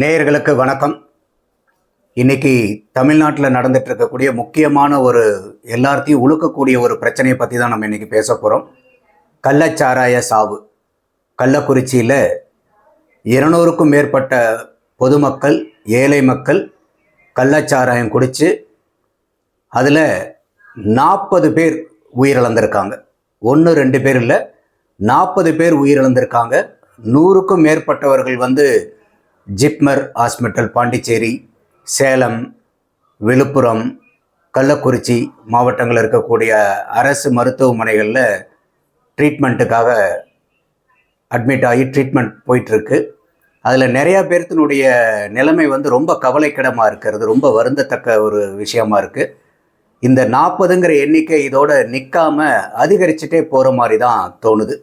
நேயர்களுக்கு வணக்கம். இன்னைக்கு தமிழ்நாட்டில் நடந்துட்டு இருக்கக்கூடிய முக்கியமான ஒரு எல்லாத்தையும் உழுக்கக்கூடிய ஒரு பிரச்சனையை பற்றி தான் நம்ம இன்னைக்கு பேச போகிறோம். கள்ளச்சாராய சாவு. கள்ளக்குறிச்சியில் 200க்கும் மேற்பட்ட பொதுமக்கள், ஏழை மக்கள் கள்ளச்சாராயம் குடித்து அதில் 40 பேர் உயிரிழந்திருக்காங்க. 1-2 பேர் இல்லை, 40 பேர் உயிரிழந்திருக்காங்க. 100க்கும் மேற்பட்டவர்கள் ஜிப்மர் ஹாஸ்பிட்டல், பாண்டிச்சேரி, சேலம், விழுப்புரம், கள்ளக்குறிச்சி மாவட்டங்களில் இருக்கக்கூடிய அரசு மருத்துவமனைகளில் ட்ரீட்மெண்ட்டுக்காக அட்மிட் ஆகி ட்ரீட்மெண்ட் போயிட்டுருக்கு. அதில் நிறையா பேர்த்தினுடைய நிலைமை ரொம்ப கவலைக்கிடமாக இருக்கிறது, ரொம்ப வருந்தத்தக்க ஒரு விஷயமா இருக்குது. இந்த 40ங்கிற எண்ணிக்கை இதோட நிற்காமல் அதிகரிச்சுட்டே போகிற மாதிரி தான் தோணுது.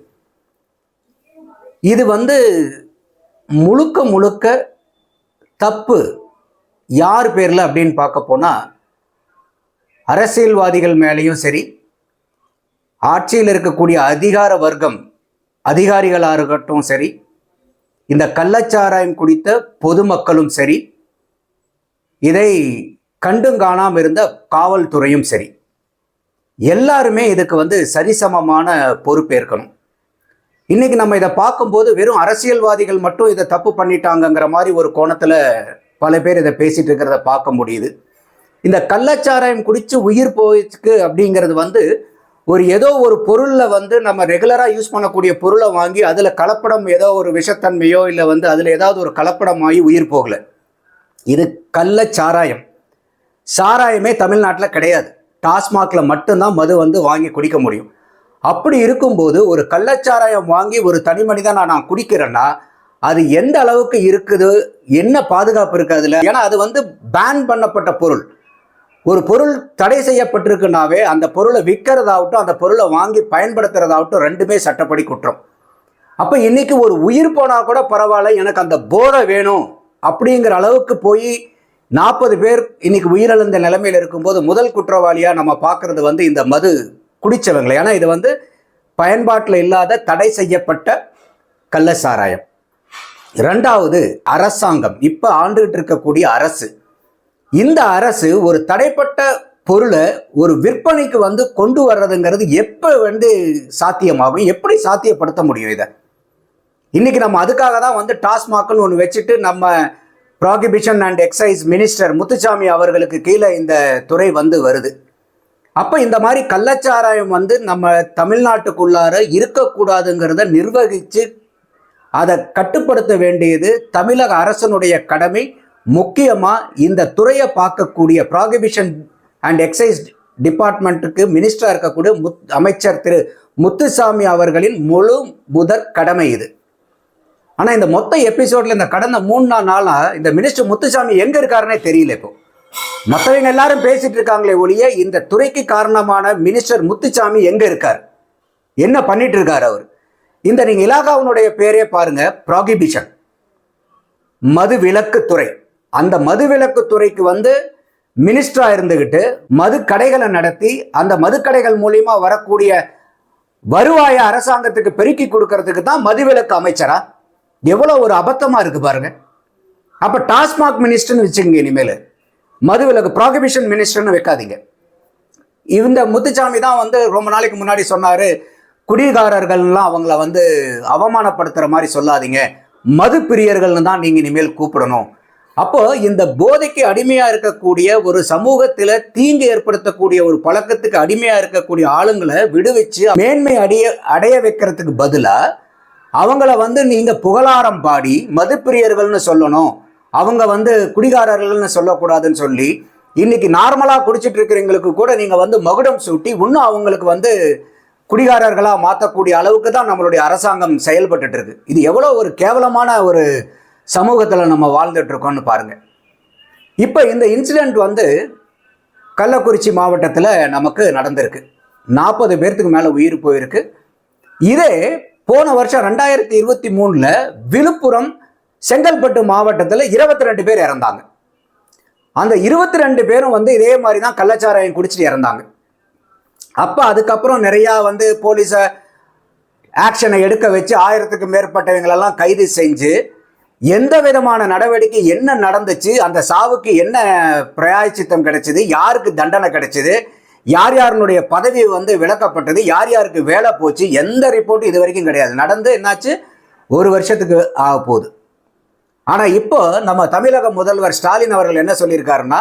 இது முழுக்க முழுக்க தப்பு யார் பேரில் அப்படின்னு பார்க்க போனால், அரசியல்வாதிகள் மேலேயும் சரி, ஆட்சியில் இருக்கக்கூடிய அதிகார வர்க்கம், அதிகாரிகளாக இருக்கட்டும் சரி, இந்த கள்ளச்சாராயம் குடித்த பொதுமக்களும் சரி, இதை கண்டும் காணாமல் இருந்த காவல்துறையும் சரி, எல்லாருமே இதுக்கு சரிசமமான பொறுப்பேற்கணும். இன்னைக்கு நம்ம இதை பார்க்கும்போது வெறும் அரசியல்வாதிகள் மட்டும் இதை தப்பு பண்ணிட்டாங்கங்கிற மாதிரி ஒரு கோணத்தில் பல பேர் இதை பேசிட்டு இருக்கிறத பார்க்க முடியுது. இந்த கள்ளச்சாராயம் குடித்து உயிர் போயிருக்கு அப்படிங்கிறது ஏதோ ஒரு பொருளில் நம்ம ரெகுலராக யூஸ் பண்ணக்கூடிய பொருளை வாங்கி அதில் கலப்படம், ஏதோ ஒரு விஷத்தன்மையோ இல்லை அதில் ஏதாவது ஒரு கலப்படம் ஆகி உயிர் போகலை. இது கள்ளச்சாராயம். சாராயமே தமிழ்நாட்டில் கிடையாது. டாஸ்மாகில் மட்டும்தான் மது வாங்கி குடிக்க முடியும். அப்படி இருக்கும்போது ஒரு கள்ளச்சாராயம் வாங்கி ஒரு தனி மனிதனா நான் குடிக்கிறேன்னா அது எந்த அளவுக்கு இருக்குது, என்ன பாதுகாப்பு இருக்குது அதில்? ஏன்னா அது பேன் பண்ணப்பட்ட பொருள். ஒரு பொருள் தடை செய்யப்பட்டிருக்குனாவே அந்த பொருளை விற்கிறதாகட்டும், அந்த பொருளை வாங்கி பயன்படுத்துறதாகட்டும், ரெண்டுமே சட்டப்படி குற்றம். அப்போ இன்னைக்கு ஒரு உயிர் போனால் கூட பரவாயில்ல, எனக்கு அந்த போதை வேணும் அப்படிங்கிற அளவுக்கு போய் 40 பேர் இன்னைக்கு உயிரிழந்த நிலைமையில் இருக்கும்போது முதல் குற்றவாளியாக நம்ம பார்க்கறது இந்த மது குடித்தவங்களை. ஏன்னா இது பயன்பாட்டில் இல்லாத தடை செய்யப்பட்ட கள்ளச்சாராயம். 2வது, அரசாங்கம், இப்போ ஆண்டுகிட்டு இருக்கக்கூடிய அரசு. இந்த அரசு ஒரு தடைப்பட்ட பொருளை ஒரு விற்பனைக்கு கொண்டு வர்றதுங்கிறது எப்போ சாத்தியமாகும், எப்படி சாத்தியப்படுத்த முடியும்? இதை இன்னைக்கு நம்ம அதுக்காக தான் டாஸ்மாக்னு ஒன்று வச்சுட்டு நம்ம prohibition and exercise minister Muthusamy அவர்களுக்கு கீழே இந்த துறை வருது. அப்போ இந்த மாதிரி கள்ளச்சாராயம் நம்ம தமிழ்நாட்டுக்குள்ளார இருக்கக்கூடாதுங்கிறத நிர்வகித்து அதை கட்டுப்படுத்த வேண்டியது தமிழக அரசனுடைய கடமை. முக்கியமாக இந்த துறையை பார்க்கக்கூடிய ப்ராகிபிஷன் அண்ட் எக்ஸைஸ் டிபார்ட்மெண்ட்டுக்கு மினிஸ்டராக இருக்கக்கூடிய அமைச்சர் திரு முத்துசாமி அவர்களின் முதற் கடமை இது. ஆனால் இந்த மொத்த எபிசோடில் இந்த கடந்த 3-4 நாளாக இந்த மினிஸ்டர் முத்துசாமி எங்கே இருக்காருன்னே தெரியல. இப்போ மற்றவங்க எல்லாரும் பேசிட்டு இருக்காங்களே ஒழிய இந்த துறைக்கு காரணமான மினிஸ்டர் முத்துசாமி எங்க இருக்கார், என்ன பண்ணிட்டு இருக்காரு அவர்? நீங்க இலாகாவுடைய பேரே பாருங்க, ப்ராகிபிஷன், மது விலக்கு துறை. அந்த மது விலக்கு துறைக்கு மினிஸ்டரா இருந்துகிட்டு மது கடைகளை நடத்தி அந்த மது கடைகள் மூலியமா வரக்கூடிய வருவாய அரசாங்கத்துக்கு பெருக்கி கொடுக்கறதுக்கு தான் மதுவிலக்கு அமைச்சரா? எவ்வளவு ஒரு அபத்தமா இருக்கு பாருங்க. அப்ப டாஸ்மாக் மினிஸ்டர்னு வச்சுங்க, இனிமேல் மதுவிலக்கு ப்ராகிபிஷன் மினிஸ்டர்னு வைக்காதீங்க. இந்த முத்துசாமி தான் ரொம்ப நாளைக்கு முன்னாடி சொன்னாரு, குடிகாரர்கள்லாம் அவங்கள அவமானப்படுத்துற மாதிரி சொல்லாதீங்க, மது பிரியர்கள்னு தான் நீங்க இனிமேல் கூப்பிடணும். அப்போ இந்த போதைக்கு அடிமையா இருக்கக்கூடிய ஒரு சமூகத்துல தீங்கு ஏற்படுத்தக்கூடிய ஒரு பழக்கத்துக்கு அடிமையா இருக்கக்கூடிய ஆளுங்களை விடுவிச்சு மேன்மை அடைய வைக்கிறதுக்கு பதிலா அவங்கள நீங்க புகழாரம் பாடி மது பிரியர்கள்னு சொல்லணும், அவங்க குடிகாரர்கள்னு சொல்லக்கூடாதுன்னு சொல்லி இன்னைக்கு நார்மலாக குடிச்சிட்டு இருக்கிறவங்களுக்கு கூட நீங்கள் மகுடம் சூட்டி இன்னும் அவங்களுக்கு குடிகாரர்களாக மாற்றக்கூடிய அளவுக்கு தான் நம்மளுடைய அரசாங்கம் செயல்பட்டு இருக்கு. இது எவ்வளோ ஒரு கேவலமான ஒரு சமூகத்தில் நம்ம வாழ்ந்துட்டு இருக்கோம்னு பாருங்க. இப்போ இந்த இன்சிடெண்ட் கள்ளக்குறிச்சி மாவட்டத்தில் நமக்கு நடந்திருக்கு. 40 பேர்த்துக்கு மேலே உயிர் போயிருக்கு. இதே போன வருஷம் 2023 விழுப்புரம், செங்கல்பட்டு மாவட்டத்தில் 22 பேர் இறந்தாங்க. அந்த 22 பேரும் இதே மாதிரி தான் கள்ளச்சாராயம் குடிச்சிட்டு இறந்தாங்க. அப்போ அதுக்கப்புறம் நிறையா போலீஸை ஆக்ஷனை எடுக்க வச்சு 1000க்கும் மேற்பட்டவங்களெல்லாம் கைது செஞ்சு எந்த விதமான நடவடிக்கை, என்ன நடந்துச்சு, அந்த சாவுக்கு என்ன பிராயச்சித்தம் கிடைச்சது, யாருக்கு தண்டனை கிடைச்சது, யார் யாருடைய பதவி விலக்கப்பட்டது, யார் யாருக்கு வேலை போச்சு, எந்த ரிப்போர்ட்டும் இது வரைக்கும் கிடையாது. நடந்து என்னாச்சு, 1 வருஷத்துக்கு ஆக போகுது. ஆனால் இப்போ நம்ம தமிழக முதல்வர் ஸ்டாலின் அவர்கள் என்ன சொல்லியிருக்காருன்னா,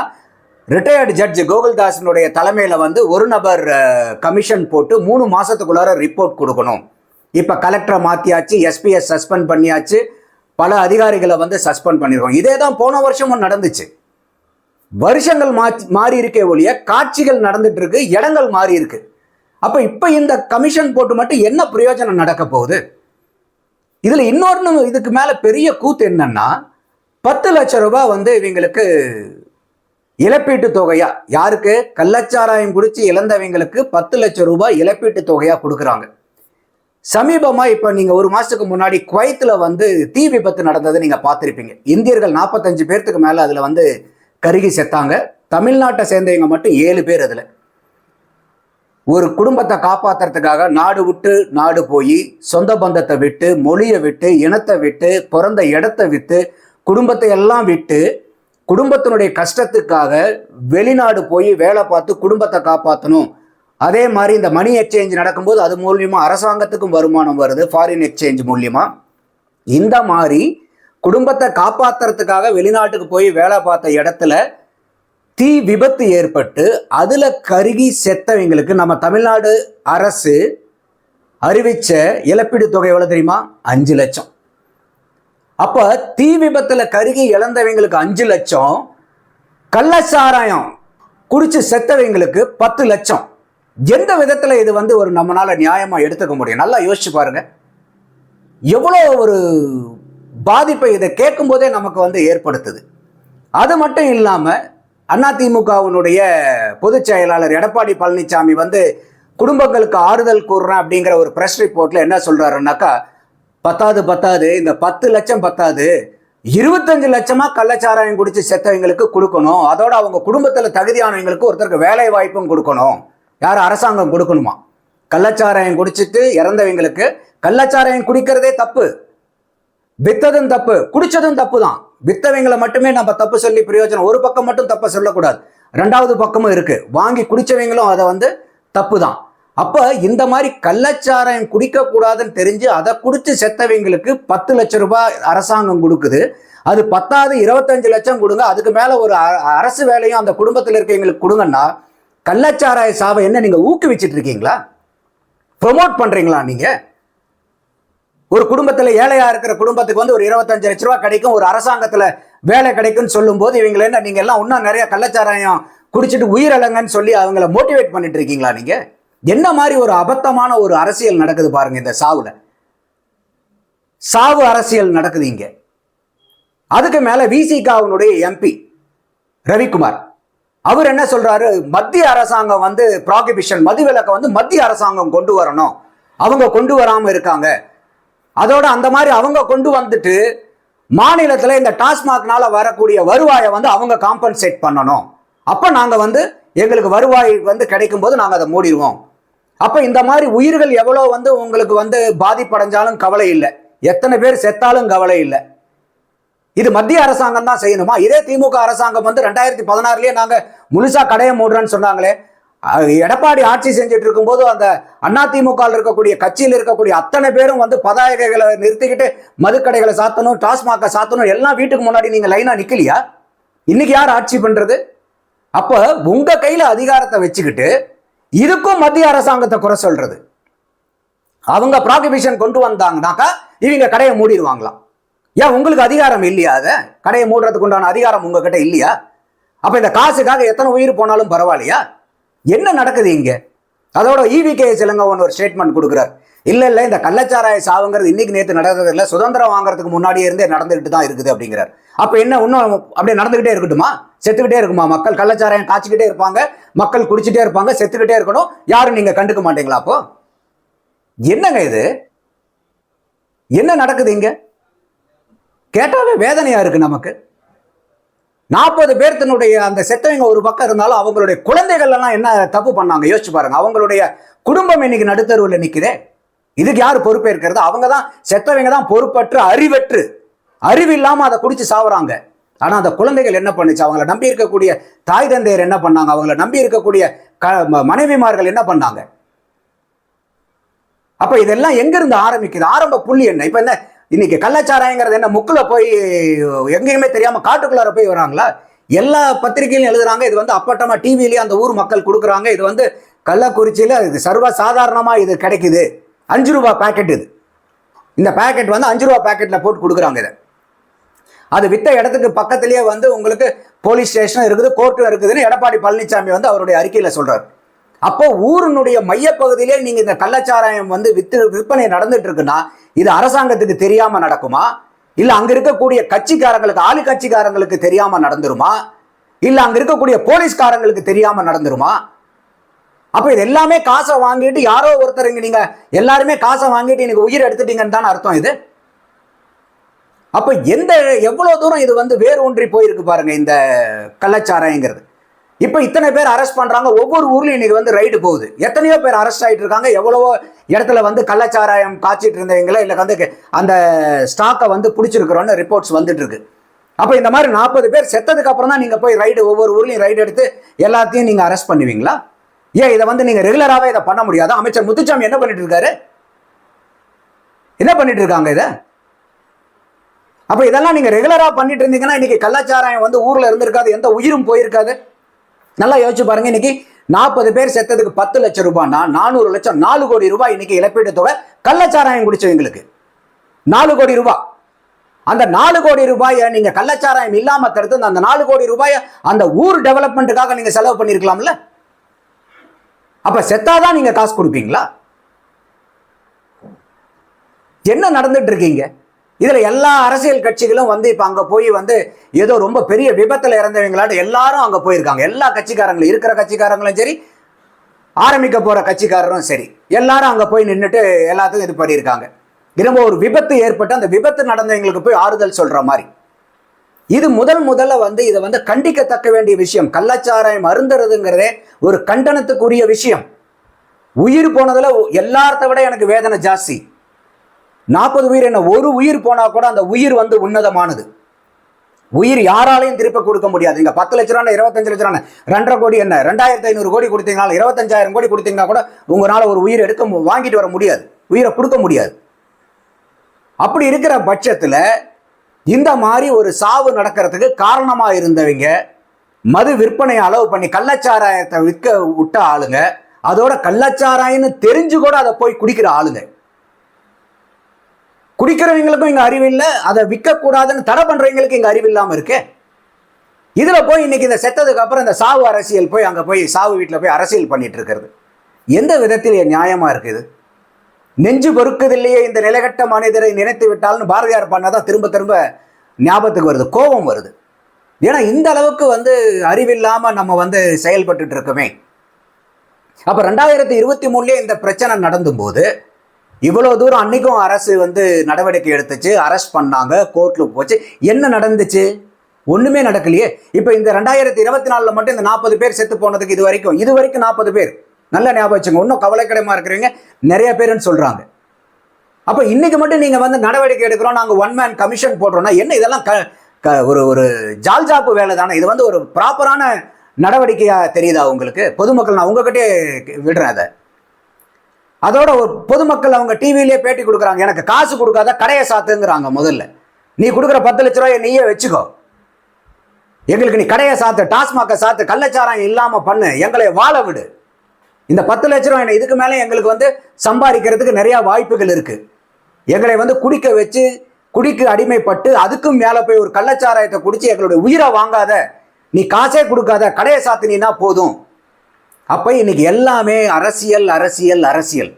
ரிட்டையர்டு ஜட்ஜ் கோகுல்தாஸினுடைய தலைமையில் ஒரு நபர் கமிஷன் போட்டு 3 மாதத்துக்குள்ளார ரிப்போர்ட் கொடுக்கணும். இப்போ கலெக்டரை மாற்றியாச்சு, எஸ்பிஎஸ் சஸ்பெண்ட் பண்ணியாச்சு, பல அதிகாரிகளை சஸ்பெண்ட் பண்ணியிருக்கோம். இதே தான் போன வருஷமும் நடந்துச்சு. வருஷங்கள் மாறி இருக்கே ஒழிய காட்சிகள் நடந்துட்டு இருக்கு, இடங்கள் மாறி இருக்கு. அப்ப இப்ப இந்த கமிஷன் போட்டு மட்டும் என்ன பிரயோஜனம் நடக்க போகுது? இதுல இன்னொன்னு, இதுக்கு மேல பெரிய கூத்து என்னன்னா, 10 லட்சம் ரூபாய் இவங்களுக்கு இழப்பீட்டு தொகையா, யாருக்கு? கள்ளச்சாராயம் குடிச்சு இழந்தவங்களுக்கு 10 லட்சம் ரூபாய் இழப்பீட்டு தொகையா கொடுக்குறாங்க. சமீபமா இப்ப நீங்க 1 மாசத்துக்கு முன்னாடி குவைத்துல தீ விபத்து நடந்ததை நீங்க பார்த்திருப்பீங்க. இந்தியர்கள் 45 பேர்த்துக்கு மேல அதுல கருகி செத்தாங்க. தமிழ்நாட்டை சேர்ந்தவங்க மட்டும் 7 பேர். அதுல ஒரு குடும்பத்தை காப்பாத்துறதுக்காக நாடு விட்டு நாடு போய், சொந்த பந்தத்தை விட்டு, மொழியை விட்டு, இனத்தை விட்டு, பிறந்த இடத்தை விட்டு, குடும்பத்தை எல்லாம் விட்டு, குடும்பத்தினுடைய கஷ்டத்துக்காக வெளிநாடு போய் வேலை பார்த்து குடும்பத்தை காப்பாற்றணும். அதே மாதிரி இந்த மணி எக்ஸ்சேஞ்ச் நடக்கும்போது அது மூலியமா அரசாங்கத்துக்கும் வருமானம் வருது, ஃபாரின் எக்ஸ்சேஞ்ச் மூலியமா. இந்த மாதிரி குடும்பத்தை காப்பாத்துறதுக்காக வெளிநாட்டுக்கு போய் வேலை பார்த்த இடத்துல தீ விபத்து ஏற்பட்டு அதுல கருகி செத்தவங்களுக்கு நம்ம தமிழ்நாடு அரசு அறிவிச்ச இழப்பீடு தொகை எவ்வளவு தெரியுமா? 5 லட்சம். அப்ப தீ விபத்துல கருகி இழந்தவங்களுக்கு 5 லட்சம், கள்ளச்சாராயம் குடிச்சு செத்தவங்களுக்கு 10 லட்சம். எந்த விதத்துல இது ஒரு நம்மளால நியாயமா எடுத்துக்க முடியும்? நல்லா யோசிச்சு பாருங்க. எவ்வளோ ஒரு பாதிப்பை இதை கேட்கும் போதே நமக்கு ஏற்படுத்துது. அது மட்டும் இல்லாம அதிமுகவினுடைய பொதுச் செயலாளர் எடப்பாடி பழனிசாமி குடும்பங்களுக்கு ஆறுதல் கூறுறேன் அப்படிங்கிற ஒரு பிரஸ் ரிப்போர்ட்ல என்ன சொல்றாருன்னாக்கா, பத்தாது இந்த 10 லட்சம் பத்தாது, 25 லட்சமா கள்ளச்சாராயம் குடிச்சு செத்தவங்களுக்கு கொடுக்கணும். அதோட அவங்க குடும்பத்துல தகுதியானவங்களுக்கு ஒருத்தருக்கு வேலை வாய்ப்பும் கொடுக்கணும். யார்? அரசாங்கம் கொடுக்கணுமா? கள்ளச்சாராயம் குடிச்சிட்டு இறந்தவங்களுக்கு, கள்ளச்சாராயம் குடிக்கிறதே தப்பு, வித்ததும் தப்பு, குடிச்சதும் தப்பு தான். வித்தவங்களை மட்டுமே நம்ம தப்பு சொல்லி பிரயோஜனம், ஒரு பக்கம் மட்டும் தப்ப சொல்லக்கூடாது, 2வது பக்கமும் இருக்கு. வாங்கி குடிச்சவங்களும் அதை தப்பு தான். அப்ப இந்த மாதிரி கள்ளச்சாராயம் குடிக்க கூடாதுன்னு தெரிஞ்சு அதை குடிச்சு செத்தவங்களுக்கு 10 லட்சம் ரூபாய் அரசாங்கம் கொடுக்குது. அது பத்தாது, 25 லட்சம் கொடுங்க, அதுக்கு மேல ஒரு அரசு வேலையும் அந்த குடும்பத்தில் இருக்கவங்களுக்கு கொடுங்கன்னா, கள்ளச்சாராய சாவை என்ன நீங்க ஊக்குவிச்சிட்டு இருக்கீங்களா? ப்ரொமோட் பண்றீங்களா? நீங்க ஒரு குடும்பத்துல ஏழையா இருக்கிற குடும்பத்துக்கு ஒரு 25 லட்சம் ரூபாய் கிடைக்கும், ஒரு அரசாங்கத்துல வேலை கிடைக்கும்னு சொல்லும் போது இவங்களை என்ன நீங்க எல்லாம் இன்னும் நிறைய கள்ளச்சாராயம் குடிச்சிட்டு உயிரிழங்கன்னு சொல்லி அவங்கள மோட்டிவேட் பண்ணிட்டு இருக்கீங்களா? நீங்க என்ன மாதிரி ஒரு அபத்தமான ஒரு அரசியல் நடக்குது பாருங்க. இந்த சாவு அரசியல் நடக்குது இங்க. அதுக்கு மேல விசிகாவுடைய எம்பி ரவிக்குமார் அவர் என்ன சொல்றாரு, மத்திய அரசாங்கம் ப்ராகிபிஷன், மதுவிலக்கை மத்திய அரசாங்கம் கொண்டு வரணும், அவங்க கொண்டு வராம இருக்காங்க. அதோட அந்த மாதிரி அவங்க கொண்டு வந்துட்டு மாநிலத்தில் இந்த டாஸ்மாக்னால வரக்கூடிய வருவாயை அவங்க காம்பன்சேட் பண்ணணும். அப்ப நாங்க எங்களுக்கு வருவாய் கிடைக்கும் போது நாங்க அதை மூடிடுவோம். அப்ப இந்த மாதிரி உயிர்கள் எவ்வளவு உங்களுக்கு பாதிப்படைஞ்சாலும் கவலை இல்லை, எத்தனை பேர் செத்தாலும் கவலை இல்லை. இது மத்திய அரசாங்கம் தான் செய்யணுமா? இதே திமுக அரசாங்கம் 2016லயே நாங்க முழுசா கடையை மூடுறோன்னு சொன்னாங்களே. எடப்பாடி ஆட்சி செஞ்சுட்டு இருக்கும்போது அந்த அதிமுக இருக்கக்கூடிய கட்சியில் இருக்கக்கூடிய அத்தனை பேரும் பதாகைகளை நிறுத்திக்கிட்டு மதுக்கடைகளை சாத்தணும், டாஸ்மாக சாத்தணும், எல்லாம் வீட்டுக்கு முன்னாடி நீங்க லைனா நிக்கலையா? இன்னைக்கு யார் ஆட்சி பண்றது? அப்ப உங்க கையில அதிகாரத்தை வச்சுக்கிட்டு இதுக்கும் மத்திய அரசாங்கத்தை குறை சொல்றது. அவங்க ப்ராகிபிஷன் கொண்டு வந்தாங்கனாக்கா இவங்க கடையை மூடிடுவாங்களாம். ஏன் உங்களுக்கு அதிகாரம் இல்லையா? அதை கடையை மூடுறதுக்கு உண்டான அதிகாரம் உங்ககிட்ட இல்லையா? அப்ப இந்த காசுக்காக எத்தனை உயிர் போனாலும் பரவாயில்லையா? என்ன நடக்குது இங்க? அதோட EVKS இளங்கோவன் ஒரு ஸ்டேட்மெண்ட் கொடுக்குறாரு. இல்ல இந்த கள்ளச்சாராய சாவுங்கிறது இன்னைக்கு நேற்று நடக்கிறது இல்லை, சுதந்திரம் வாங்குறதுக்கு முன்னாடியே இருந்தே நடந்துகிட்டு தான் இருக்குது அப்படிங்கிறார். அப்ப என்ன இன்னும் அப்படியே நடந்துகிட்டே இருக்கட்டுமா? செத்துக்கிட்டே இருக்குமா? மக்கள் கள்ளச்சாராயம் காய்ச்சிக்கிட்டே இருப்பாங்க, மக்கள் குடிச்சிட்டே இருப்பாங்க, செத்துக்கிட்டே இருக்கணும், யாரும் நீங்க கண்டுக்க மாட்டீங்களா? அப்போ என்னங்க இது? என்ன நடக்குது இங்க? கேட்டாலே வேதனையா இருக்கு நமக்கு. 40 பேர்த்தினுடைய அந்த செத்தவங்க ஒரு பக்கம் இருந்தாலும் அவங்களுடைய குழந்தைகள் எல்லாம் என்ன தப்பு பண்ணாங்க யோசிச்சு பாருங்க. அவங்களுடைய குடும்பம் இன்னைக்கு நடுத்தருவில் நிக்குதே. இதுக்கு யாரு பொறுப்பேற்கிறது? அவங்க தான், செத்தவங்க தான் பொறுப்பற்று அறிவற்று அறிவு இல்லாம அதை குடிச்சு சாவுறாங்க. ஆனா அந்த குழந்தைகள் என்ன பண்ணுச்சு? அவங்கள நம்பி இருக்கக்கூடிய தாய் தந்தையர் என்ன பண்ணாங்க? அவங்கள நம்பி இருக்கக்கூடிய மனைவிமார்கள் என்ன பண்ணாங்க? அப்ப இதெல்லாம் எங்க இருந்து ஆரம்பிக்குது? ஆரம்ப புள்ளி என்ன? இப்ப என்ன இன்னைக்கு கள்ளச்சாராயங்கிறது என்ன முக்குல போய் எங்கேயுமே தெரியாம காட்டுக்குள்ளார போய் வராங்களா? எல்லா பத்திரிகையிலும் எழுதுறாங்க. இது வந்து அப்பட்டமா டிவிலேயே அந்த ஊர் மக்கள் கொடுக்குறாங்க. இது வந்து கள்ளக்குறிச்சியில இது சர்வ சாதாரணமா இது கிடைக்குது. 5 ரூபாய் பேக்கெட். இது இந்த பேக்கெட் வந்து 5 ரூபாய் பேக்கெட்ல போட்டு கொடுக்குறாங்க. இதை அது வித்த இடத்துக்கு பக்கத்திலேயே வந்து உங்களுக்கு போலீஸ் ஸ்டேஷன் இருக்குது, கோர்ட்டும் இருக்குதுன்னு எடப்பாடி பழனிசாமி வந்து அவருடைய அறிக்கையில சொல்றாரு. அப்போ ஊரினுடைய மையப்பகுதியிலே நீங்க இந்த கள்ளச்சாராயம் வந்து விற்பனை நடந்துட்டு இருக்குன்னா இது அரசாங்கத்துக்கு தெரியாம நடக்குமா? இல்ல அங்க இருக்கக்கூடிய கட்சிக்காரங்களுக்கு, ஆளு கட்சிக்காரங்களுக்கு தெரியாம நடந்துருமா? இல்ல அங்க இருக்கக்கூடிய போலீஸ்காரங்களுக்கு தெரியாம நடந்துருமா? அப்ப இது எல்லாமே காசை வாங்கிட்டு யாரோ ஒருத்தர் நீங்க எல்லாருமே காசை வாங்கிட்டு இன்னைக்கு உயிர் எடுத்துட்டீங்கன்னு தானே அர்த்தம் இது. அப்ப எவ்வளவு தூரம் இது வந்து வேறு ஒன்றி போயிருக்கு பாருங்க இந்த கள்ளச்சாராயங்கிறது. இப்ப இத்தனை பேர் அரெஸ்ட் பண்றாங்க. ஒவ்வொரு ஊர்லயும் இன்னைக்கு வந்து ரைடு போகுது. எத்தனையோ பேர் அரெஸ்ட் ஆயிட்டு இருக்காங்க. எவ்வளவோ இடத்துல வந்து கள்ளச்சாராயம் காய்ச்சிட்டு இருந்தவங்கள இல்ல வந்து அந்த ஸ்டாக்கை வந்து பிடிச்சிருக்கிறோன்னு ரிப்போர்ட்ஸ் வந்துட்டு இருக்கு. அப்ப இந்த மாதிரி 40 பேர் செத்ததுக்கு அப்புறம் தான் நீங்க போய் ரைடு ஒவ்வொரு ஊர்லயும் ரைடு எடுத்து எல்லாத்தையும் நீங்க அரெஸ்ட் பண்ணுவீங்களா? ஏன் இதை வந்து நீங்க ரெகுலராகவே இதை பண்ண முடியாதா? அமைச்சர் முத்துசாமி என்ன பண்ணிட்டு இருக்காரு? என்ன பண்ணிட்டு இருக்காங்க இதை? அப்ப இதெல்லாம் நீங்க ரெகுலரா பண்ணிட்டு இருந்தீங்கன்னா இன்னைக்கு கள்ளச்சாராயம் வந்து ஊர்ல இருந்திருக்காது, எந்த உயிரும் போயிருக்காது. நல்லா யோசிச்சு பாருங்க. இன்னைக்கு 40 பேர் செத்ததுக்கு 10 லட்சம் ரூபாய்னா 400 லட்சம், 4 கோடி ரூபாய் இன்னைக்கு இழப்பீடு தொகை கள்ளச்சாராயம் குடிச்சவங்களுக்கு 4 கோடி ரூபாய். அந்த 4 கோடி ரூபாயை நீங்க கள்ளச்சாராயம் இல்லாம தடுத்து அந்த 4 கோடி ரூபாயை அந்த ஊர் டெவலப்மெண்ட்டுக்காக நீங்க செலவு பண்ணிருக்கலாம்ல. அப்ப செத்தாதான் நீங்க காசு கொடுப்பீங்களா? என்ன நடந்துட்டு இருக்கீங்க? இதுல எல்லா அரசியல் கட்சிகளும் வந்து இப்ப அங்க போய் வந்து ஏதோ ரொம்ப பெரிய விபத்துல இறந்தவங்களாட்ட எல்லாரும் அங்க போயிருக்காங்க. எல்லா கட்சிக்காரங்களும், இருக்கிற கட்சிக்காரங்களும் சரி, ஆரம்பிக்க போற கட்சிக்காரரும் சரி, எல்லாரும் அங்க போய் நின்றுட்டு எல்லாத்துக்கும் இது பண்ணியிருக்காங்க. ரொம்ப ஒரு விபத்து ஏற்பட்டு அந்த விபத்து நடந்தவங்களுக்கு போய் ஆறுதல் சொல்ற மாதிரி. இது முதல்ல வந்து இதை வந்து கண்டிக்கத்தக்க வேண்டிய விஷயம். கள்ளச்சாராயம் அருந்துறதுங்கிறதே ஒரு கண்டனத்துக்குரிய விஷயம். உயிர் போனதுல எல்லாத்த விட எனக்கு வேதனை ஜாஸ்தி. 40 உயிர் என்ன, ஒரு உயிர் போனா கூட அந்த உயிர் வந்து உன்னதமானது. உயிர் யாராலையும் திருப்ப கொடுக்க முடியாது. இங்க 10 லட்ச ரூபா, 25 லட்ச ரூபா, 2.5 கோடி என்ன, 2500 கோடி கொடுத்தீங்கன்னா, 25,000 கோடி கொடுத்தீங்கன்னா கூட உங்களால ஒரு உயிர் வாங்கிட்டு வர முடியாது, உயிரை கொடுக்க முடியாது. அப்படி இருக்கிற பட்சத்துல இந்த மாதிரி ஒரு சாவு நடக்கிறதுக்கு காரணமா இருந்தவங்க மது விற்பனை அளவு பண்ணி கள்ளச்சாராயத்தை விற்க விட்ட ஆளுங்க, அதோட கள்ளச்சாராயம்னு தெரிஞ்சு கூட அதை போய் குடிக்கிற ஆளுங்க. குடிக்கிறவங்களுக்கும் இங்க அறிவு இல்லை, அதை விற்க கூடாதுன்னு தடை பண்றவங்களுக்கு இங்க அறிவு இல்லாம இருக்கு. இதுல போய் இன்னைக்கு இந்த செத்ததுக்கு அப்புறம் இந்த சாவு அரசியல் போய் அங்க போய் சாவு வீட்டில் போய் அரசியல் பண்ணிட்டு இருக்கிறது எந்த விதத்தில் நியாயமா இருக்குது? நெஞ்சு பொறுக்குதில்லையே இந்த நிலகட்ட மனிதரை நினைத்து விட்டால்னு பாரதியார் பண்ணாதான் திரும்ப திரும்ப ஞாபகத்துக்கு வருது, கோபம் வருது. ஏன்னா இந்த அளவுக்கு வந்து அறிவில்லாம நம்ம வந்து செயல்பட்டு இருக்கோமே. அப்ப 2023 இந்த பிரச்சனை நடந்தும் போது இவ்வளவு தூரம் அன்னைக்கும் அரசு வந்து நடவடிக்கை எடுத்துச்சு, அரெஸ்ட் பண்ணாங்க, கோர்ட்ல போச்சு. என்ன நடந்துச்சு? ஒண்ணுமே நடக்கலையே. இப்ப இந்த 2024 மட்டும் இந்த 40 பேர் செத்து போனதுக்கு இது வரைக்கும் 40 பேர். நல்ல ஞாபகம் வச்சுங்க. இன்னும் கவலைக்கிடமா இருக்கிறவங்க நிறைய பேருன்னு சொல்றாங்க. அப்ப இன்னைக்கு மட்டும் நீங்க வந்து நடவடிக்கை எடுக்கிறோம், நாங்க 1 மேன் கமிஷன் போடுறோம்னா என்ன? இதெல்லாம் ஒரு ஜால்ஜாப்பு வேலை தானே. இது வந்து ஒரு ப்ராப்பரான நடவடிக்கையா தெரியுதா உங்களுக்கு? பொதுமக்கள், நான் உங்ககிட்டே விடுறேன் அதை. அதோட ஒரு பொதுமக்கள் அவங்க டிவிலேயே பேட்டி கொடுக்குறாங்க, எனக்கு காசு கொடுக்காத கடையை சாத்துங்கிறாங்க. முதல்ல நீ கொடுக்குற 10 லட்ச ரூபாயை நீயே வச்சுக்கோ, எங்களுக்கு நீ கடையை சாத்து, டாஸ்மாக சாத்து, கள்ளச்சாராயம் இல்லாம பண்ணு, எங்களை வாழ விடு. இந்த 10 லட்ச ரூபாய் இதுக்கு மேலே எங்களுக்கு வந்து சம்பாதிக்கிறதுக்கு நிறைய வாய்ப்புகள் இருக்கு. எங்களை வந்து குடிக்க வச்சு, குடிக்கு அடிமைப்பட்டு அதுக்கும் மேல போய் ஒரு கள்ளச்சாராயத்தை குடிச்சு எங்களுடைய உயிரை வாங்காத, நீ காசே கொடுக்காத, கடையை சாத்தினா போதும். அப்ப இன்னைக்கு எல்லாமே அரசியல் அரசியல் அரசியல்.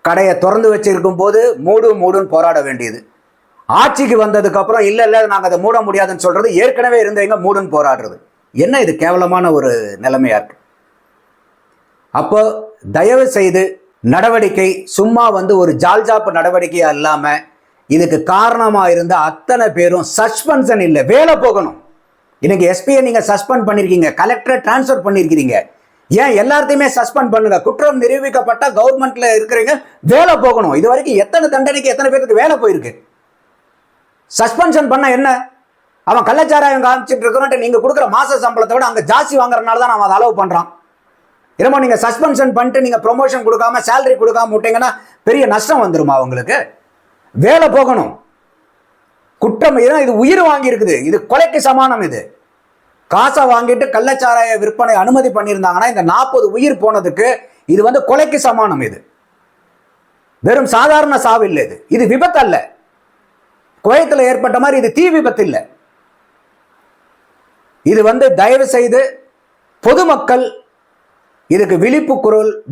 கடையை திறந்து வச்சிருக்கும் போது மூடுன்னு போராட வேண்டியது. ஆட்சிக்கு வந்ததுக்கு அப்புறம் இல்ல நாங்க அதை மூட முடியாதுன்னு சொல்றது, ஏற்கனவே இருந்தவங்க மூடுன்னு போராடுறது. என்ன இது கேவலமான ஒரு நிலைமையா இருக்கு. அப்போ தயவு செய்து நடவடிக்கை சும்மா வந்து ஒரு ஜால்ஜாப்பு நடவடிக்கையா இல்லாம இதுக்கு காரணமா இருந்த அத்தனை பேரும் சஸ்பென்ஷன் இல்லை, வேலை போகணும். இன்னைக்கு எஸ்பியை நீங்க சஸ்பெண்ட் பண்ணிருக்கீங்க, கலெக்டரை டிரான்ஸ்பர் பண்ணிருக்கீங்க. ஏன் எல்லாத்தையுமே சஸ்பெண்ட் பண்ணுங்க. குற்றம் நிரூபிக்கப்பட்ட கவர்மெண்ட்ல இருக்கிறீங்க, வேலை போகணும். இது வரைக்கும் எத்தனை தண்டனைக்கு எத்தனை பேருக்கு வேலை போயிருக்கு? சஸ்பென்ஷன் பண்ண என்ன? அவன் கள்ளச்சாராயம் காமிச்சிட்டு இருக்கிறோன்ட்டு நீங்க கொடுக்குற மாச சம்பளத்தை விட அங்க ஜாஸ்தி வாங்குறதுனால தான் அவன் அதை அலோவ் பண்றான். என்னமோ நீங்க சஸ்பென்ஷன் பண்ணிட்டு நீங்க ப்ரொமோஷன் கொடுக்காம சேலரி கொடுக்காம விட்டீங்கன்னா பெரிய நஷ்டம் வந்துருமா அவங்களுக்கு? வேலை போகணும். குற்றம் இது உயிர் வாங்கி இருக்குது, இது கொலைக்கு சமானம். இது காசை வாங்கிட்டு கள்ளச்சாராய விற்பனை அனுமதி பண்ணியிருந்தாங்கன்னா இந்த 40 உயிர் போனதுக்கு இது கொலைக்கு சமானம். இது வெறும் சாதாரண சாவு இல்லை, இது விபத்து அல்ல. குவைத்தில் ஏற்பட்ட மாதிரி இது தீ விபத்து இல்லை. இது தயவு செய்து பொதுமக்கள் இதுக்கு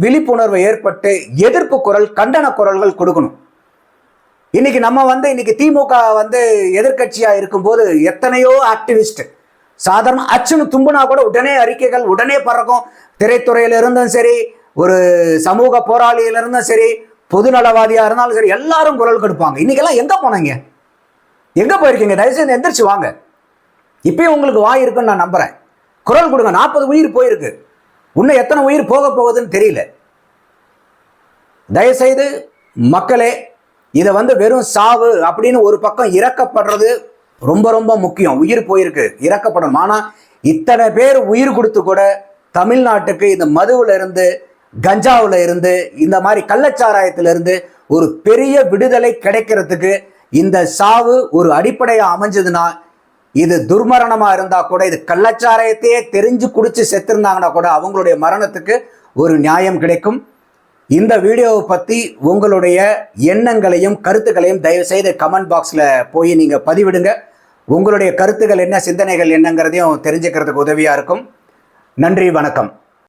விழிப்புணர்வு ஏற்பட்டு எதிர்ப்பு குரல், கண்டன குரல்கள் கொடுக்கணும். இன்னைக்கு நம்ம இன்னைக்கு திமுக எதிர்கட்சியா இருக்கும்போது எத்தனையோ ஆக்டிவிஸ்ட் சாதாரண அச்சுன்னு தும்புனா கூட உடனே அறிக்கைகள் உடனே பறக்கும். திரைத்துறையில இருந்தும் சரி, ஒரு சமூக போராளியில இருந்தும் சரி, பொதுநலவாதியா இருந்தாலும் சரி, எல்லாரும் குரல் கொடுப்பாங்க. இன்னைக்கெல்லாம் எங்க போனீங்க? எங்க போயிருக்கீங்க? தயவுசெய்து எந்திரிச்சு வாங்க. இப்பயும் உங்களுக்கு வாய் இருக்குன்னு நான் நம்புறேன். குரல் கொடுங்க. 40 உயிர் போயிருக்கு, இன்னும் எத்தனை உயிர் போக போகுதுன்னு தெரியல. தயவுசெய்து மக்களே, இதை வெறும் சாவு அப்படின்னு ஒரு பக்கம் இறக்கப்படுறது ரொம்ப ரொம்ப முக்கியம். உயிர் போயிருக்கு, இறக்கப்படணும். ஆனா இத்தனை பேர் உயிர் கொடுத்து கூட தமிழ்நாட்டுக்கு இந்த மதுவுல இருந்து, கஞ்சாவுல இருந்து, இந்த மாதிரி கள்ளச்சாராயத்துல இருந்து ஒரு பெரிய விடுதலை கிடைக்கிறதுக்கு இந்த சாவு ஒரு அடிப்படையா அமைஞ்சதுன்னா, இது துர்மரணமா இருந்தா கூட, இது கள்ளச்சாராயத்தையே தெரிஞ்சு குடிச்சு செத்துருந்தாங்கன்னா கூட அவங்களுடைய மரணத்துக்கு ஒரு நியாயம் கிடைக்கும். இந்த வீடியோவை பற்றி உங்களுடைய எண்ணங்களையும் கருத்துக்களையும் தயவு செய்து கமெண்ட் பாக்ஸில் போய் நீங்கள் பதிவிடுங்க. உங்களுடைய கருத்துக்கள் என்ன, சிந்தனைகள் என்னங்கிறதையும் தெரிஞ்சுக்கிறதுக்கு உதவியாக இருக்கும். நன்றி, வணக்கம்.